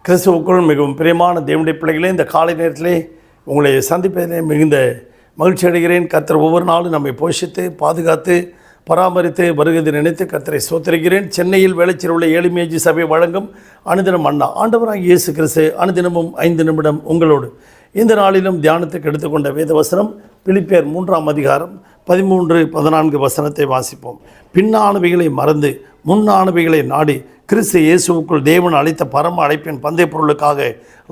கிறிஸ்துவுக்குள் மிகவும் பிரியமான தேவனுடைய பிள்ளைகளே, இந்த காலை நேரத்திலே உங்களை சந்திப்பதிலே மிகுந்த மகிழ்ச்சி அடைகிறேன். கர்த்தர் ஒவ்வொரு நாளும் நம்மை போஷித்து பாதுகாத்து பராமரித்து வருகிறது நினைத்து கர்த்தரை ஸ்தோத்திரிக்கிறேன். சென்னையில் வேளச்சேரியில் உள்ள ஏழுமேஜி சபை வழங்கும் அனுதினம் அண்ணா ஆண்டவராகிய இயேசு கிறிஸ்து அனுதினமும் 5 நிமிடம் உங்களோடு. இந்த நாளிலும் தியானத்துக்கு எடுத்துக்கொண்ட வேதவசனம் பிலிப்பியர் 3ஆம் அதிகாரம் 13-14 வசனத்தை வாசிப்போம். பின்னானவைகளை மறந்து முன்னானவைகளை நாடி கிறிஸ்து இயேசுவுக்குள் தேவன் அளித்த பரம அழைப்பின் பந்தய பொருளுக்காக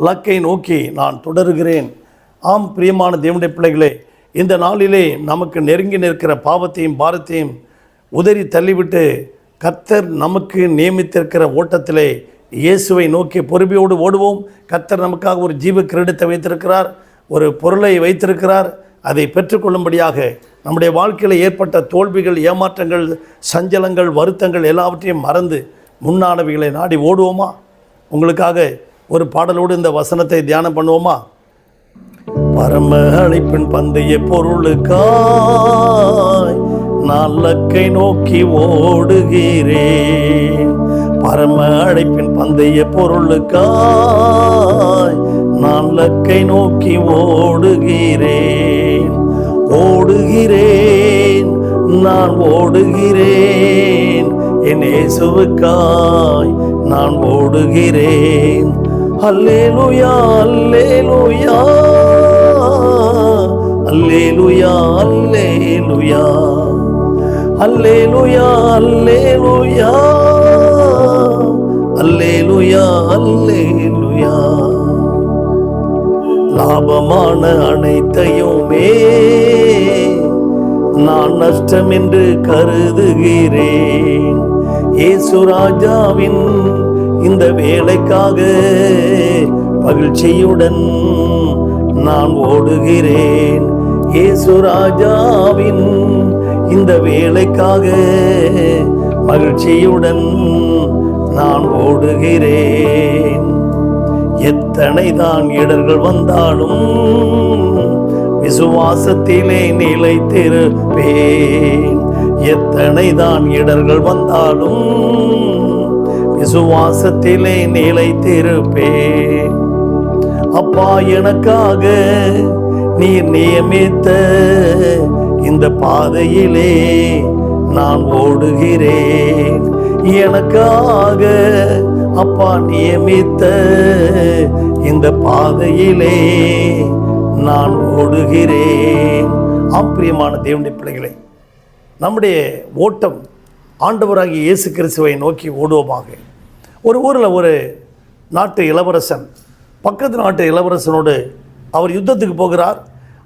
லக்கை நோக்கி நான் தொடருகிறேன். ஆம் பிரியமான தேவனுடைய பிள்ளைகளே, இந்த நாளிலே நமக்கு நெருங்கி நிற்கிற பாவத்தையும் பாரத்தையும் உதறி தள்ளிவிட்டு கர்த்தர் நமக்கு நியமித்திருக்கிற ஓட்டத்திலே இயேசுவை நோக்கி பொறுமையோடு ஓடுவோம். கர்த்தர் நமக்காக ஒரு ஜீவ கிரீடத்தை வைத்திருக்கிறார், ஒரு பொருளை வைத்திருக்கிறார். அதை பெற்றுக்கொள்ளும்படியாக நம்முடைய வாழ்க்கையில் ஏற்பட்ட தோல்விகள், ஏமாற்றங்கள், சஞ்சலங்கள், வருத்தங்கள் எல்லாவற்றையும் மறந்து முன்னானவைகளை நாடி ஓடுவோமா? உங்களுக்காக ஒரு பாடலோடு இந்த வசனத்தை தியானம் பண்ணுவோமா? பரம அழைப்பின் பந்தய பொருளுக்காய் நான் லக்கை நோக்கி ஓடுகிறேன். பரம அழைப்பின் பந்தய பொருளுக்காய் நான் லக்கை நோக்கி ஓடுகிறேன். ஓடுகிறேன், நான் ஓடுகிறேன், என் இயேசுவுக்காய் நான் ஓடுகிறேன். அல்லேலூயா அல்லேலூயா அல்லேலூயா அல்லேலூயா அல்லேலூயா அல்லேலூயா அல்லேலூயா அல்லேலூயா. லாபமான அனைத்தையுமே நான் நஷ்டம் என்று கருதுகிறேன். இயேசு ராஜாவின் இந்த வேலைக்காக மகிழ்ச்சியுடன் நான் ஓடுகிறேன். இயேசு ராஜாவின் இந்த வேலைக்காக மகிழ்ச்சியுடன் நான் ஓடுகிறேன். எத்தனை தான் இடர்கள் வந்தாலும் விசுவாசத்திலே நிலைத்திருப்பேன். எத்தனை தான் இடர்கள் வந்தாலும் விசுவாசத்திலே நிலைத்திருப்பேன். அப்பா, எனக்காக நீர் நியமித்த இந்த பாதையிலே நான் ஓடுகிறேன். எனக்காக அப்பா நியமித்த இந்த பாதையிலே நான் ஓடுகிறேன். பிரியமான தேவனுடைய பிள்ளைகளை, நம்முடைய ஓட்டம் ஆண்டவராகிய இயேசு கிறிஸ்துவை நோக்கி ஓடுவோமாக. ஒரு ஊரில் ஒரு நாட்டு இளவரசன் பக்கத்து நாட்டு இளவரசனோடு அவர் யுத்தத்துக்கு போகிறார்.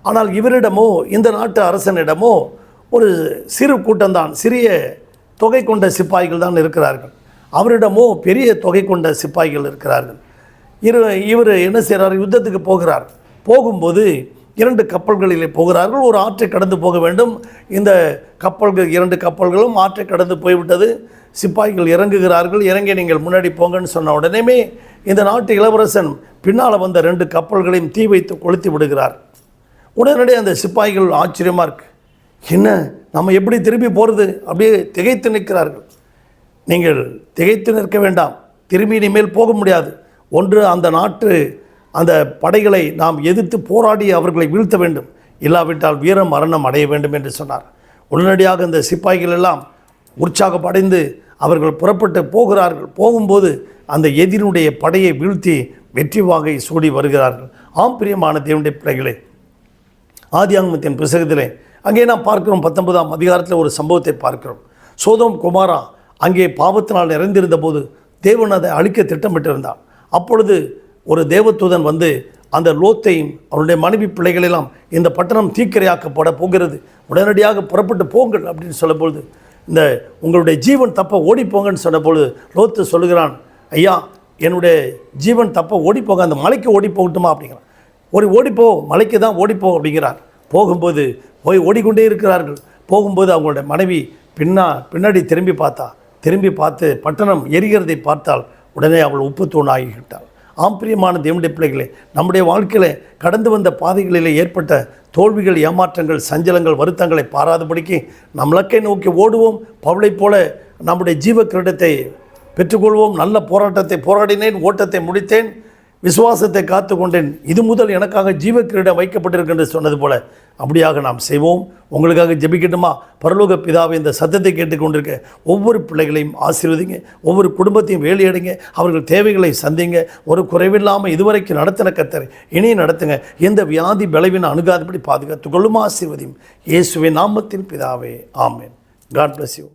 ஆனால் இவரிடமோ இந்த நாட்டு அரசனிடமோ ஒரு சிறு கூட்டம்தான், சிறிய தொகை கொண்ட சிப்பாய்கள் தான் இருக்கிறார்கள். அவரிடமோ பெரிய தொகை கொண்ட சிப்பாய்கள் இருக்கிறார்கள். இவர் என்ன செய்கிறார்? யுத்தத்துக்கு போகிறார். போகும்போது 2 கப்பல்களிலே போகிறார்கள். ஒரு ஆற்றை கடந்து போக வேண்டும். இந்த கப்பல்கள் 2 கப்பல்களும் ஆற்றை கடந்து போய்விட்டது. சிப்பாய்கள் இறங்குகிறார்கள். இறங்கி நீங்கள் முன்னாடி போங்கன்னு சொன்ன உடனே இந்த நாட்டு இளவரசன் பின்னால் வந்த 2 கப்பல்களையும் தீ வைத்து கொளுத்தி விடுகிறார். உடனடியே அந்த சிப்பாய்கள் ஆச்சரியமாக இருக்கு, என்ன நம்ம எப்படி திரும்பி போகிறது? அப்படியே திகைத்து நிற்கிறார்கள். நீங்கள் திகைத்து நிற்க வேண்டாம், திரும்பி இனிமேல் போக முடியாது. ஒன்று அந்த நாட்டு அந்த படைகளை நாம் எதிர்த்து போராடி அவர்களை வீழ்த்த வேண்டும், இல்லாவிட்டால் வீர மரணம் அடைய வேண்டும் என்று சொன்னார். உடனடியாக இந்த சிப்பாய்கள் எல்லாம் உற்சாகப்படைந்து அவர்கள் புறப்பட்டு போகிறார்கள். போகும்போது அந்த எதிரினுடைய படையை வீழ்த்தி வெற்றி வாகை சூடி வருகிறார்கள். பிரியமான தேவனுடைய பிள்ளைகளே, ஆதியாகமத்தின் புத்தகத்திலே அங்கே நாம் பார்க்கிறோம், 19ஆம் அதிகாரத்தில் ஒரு சம்பவத்தை பார்க்கிறோம். சோதோம் குமாரா அங்கே பாவத்தினால் நிறைந்திருந்த போது தேவன் அதை அழிக்க திட்டமிட்டிருந்தார். அப்பொழுது ஒரு தேவதூதன் வந்து அந்த லோத்தையும் அவருடைய மனைவி பிள்ளைகளெல்லாம் இந்த பட்டணம் தீக்கிரையாக்கப்பட போகிறது, உடனடியாக புறப்பட்டு போங்கள் அப்படின்னு சொல்லும்பொழுது, இந்த உங்களுடைய ஜீவன் தப்ப ஓடிப்போங்கன்னு சொன்னபொழுது லோத்து சொல்லுகிறான், ஐயா என்னுடைய ஜீவன் தப்ப ஓடிப்போங்க, அந்த மலைக்கு ஓடி போகட்டுமா அப்படிங்கிறான். ஓடிப்போ, மலைக்கு தான் ஓடிப்போ அப்படிங்கிறார். போகும்போது ஓடிக்கொண்டே இருக்கிறார்கள். போகும்போது அவங்களுடைய மனைவி பின்னாடி திரும்பி பார்த்து பட்டணம் எரிகிறதை பார்த்தால் உடனே அவள் உப்பு தூணாகிவிட்டாள். பிரியமான தேவனுடைய பிள்ளைகளே, நம்முடைய வாழ்க்கையில் கடந்து வந்த பாதைகளில் ஏற்பட்ட தோல்விகள், ஏமாற்றங்கள், சஞ்சலங்கள், வருத்தங்களை பாராதபடிக்கு நம் இலக்கை நோக்கி ஓடுவோம். பவுலை போல நம்முடைய ஜீவ கிரீடத்தை பெற்றுக்கொள்வோம். நல்ல போராட்டத்தை போராடினேன், ஓட்டத்தை முடித்தேன், விசுவாசத்தை காத்து கொண்டேன், இது முதல் எனக்காக ஜீவக்கிரீடம் வைக்கப்பட்டிருக்கின்ற சொன்னது போல அப்படியாக நாம் செய்வோம். உங்களுக்காக ஜெபிக்கட்டுமா? பரலோக பிதாவை, இந்த சத்தத்தை கேட்டுக்கொண்டிருக்க ஒவ்வொரு பிள்ளைகளையும் ஆசீர்வதிங்க, ஒவ்வொரு குடும்பத்தையும் வேலையடைங்க, அவர்கள் தேவைகளை சந்திங்க. ஒரு குறைவில்லாமல் இதுவரைக்கும் நடத்தின கர்த்தரை இனியும் நடத்துங்க. எந்த வியாதி பலவீனம் அணுகாதபடி பாதுகாத்துக் கொள்ளும். ஆசீர்வதியும் இயேசுவின் நாமத்தில் பிதாவே, ஆமென். God bless you.